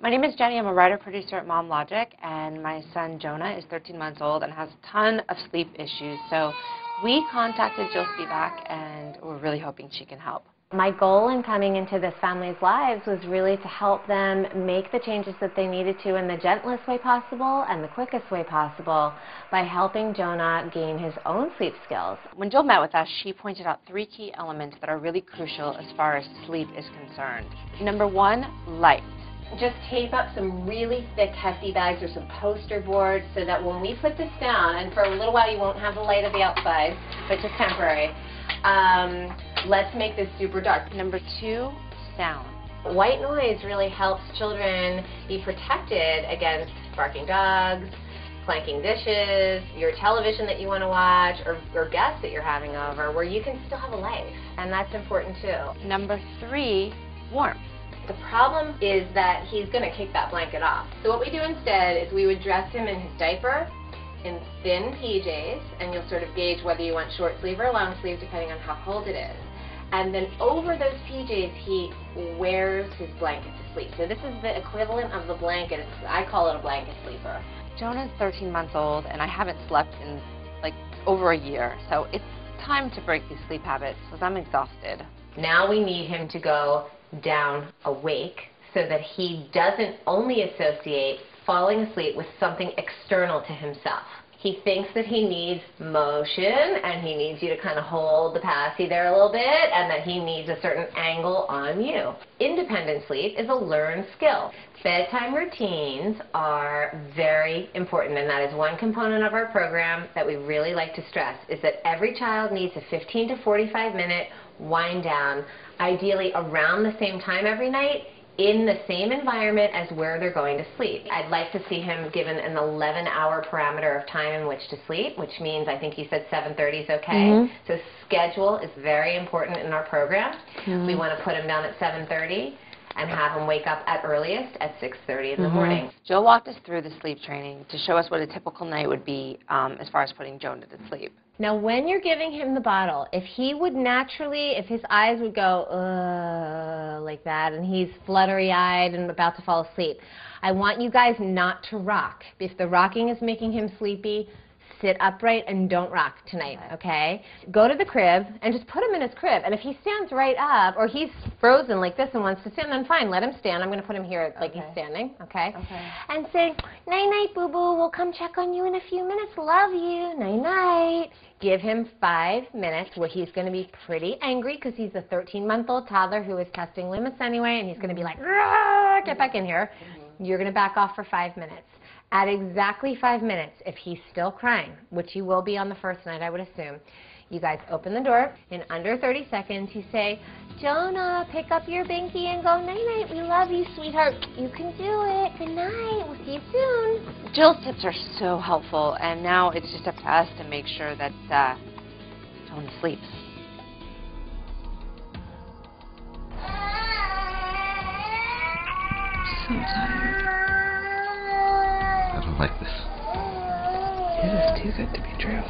My name is Jenny. I'm a writer-producer at Momlogic, and my son Jonah is 13 months old and has a ton of sleep issues. So we contacted Jill Spivack, and we're really hoping she can help. My goal in coming into this family's lives was really to help them make the changes that they needed to in the gentlest way possible and the quickest way possible by helping Jonah gain his own sleep skills. When Jill met with us, she pointed out 3 key elements that are really crucial as far as sleep is concerned. Number 1, light. Just tape up some really thick, hefty bags or some poster boards so that when we put this down, and for a little while you won't have the light of the outside, but just temporary, let's make this super dark. Number 2, sound. White noise really helps children be protected against barking dogs, clanking dishes, your television that you want to watch, or guests that you're having over, where you can still have a life, and that's important too. Number 3, warmth. The problem is that he's going to kick that blanket off. So what we do instead is we would dress him in his diaper, in thin PJs, and you'll sort of gauge whether you want short sleeve or long sleeve depending on how cold it is. And then over those PJs, he wears his blanket to sleep. So this is the equivalent of the blanket. I call it a blanket sleeper. Jonah's 13 months old, and I haven't slept in like over a year. So it's time to break these sleep habits because I'm exhausted. Now we need him to go down awake so that he doesn't only associate falling asleep with something external to himself. He thinks that he needs motion and he needs you to kind of hold the passy there a little bit and that he needs a certain angle on you. Independent sleep is a learned skill. Bedtime routines are very important, and that is one component of our program that we really like to stress, is that every child needs a 15 to 45 minute wind down, ideally around the same time every night, in the same environment as where they're going to sleep. I'd like to see him given an 11-hour parameter of time in which to sleep, which means I think you said 7:30 is okay. So schedule is very important in our program. We want to put him down at 7:30 and have him wake up at earliest at 6:30 in the morning. Jill walked us through the sleep training to show us what a typical night would be as far as putting Jonah to sleep. Now, when you're giving him the bottle, if he would naturally, if his eyes would go, like that, and he's fluttery-eyed and about to fall asleep, I want you guys not to rock. If the rocking is making him sleepy, sit upright and don't rock tonight, okay? Go to the crib and just put him in his crib. And if he stands right up, or he's frozen like this and wants to stand, then fine, let him stand. I'm going to put him here like he's standing, okay? And say, night-night, boo-boo, we'll come check on you in a few minutes. Love you, night-night. Give him 5 minutes where he's going to be pretty angry because he's a 13-month-old toddler who is testing limits anyway, and he's going to be like, get back in here. You're going to back off for 5 minutes. At exactly 5 minutes, if he's still crying, which he will be on the first night, I would assume, you guys open the door. In under 30 seconds, you say, Jonah, pick up your binky and go, night-night. We love you, sweetheart. You can do it. Good night. We'll see you soon. Jill's tips are so helpful, and now it's just up to us to make sure that Jonah sleeps. So tired. I don't like this. It is too good to be true.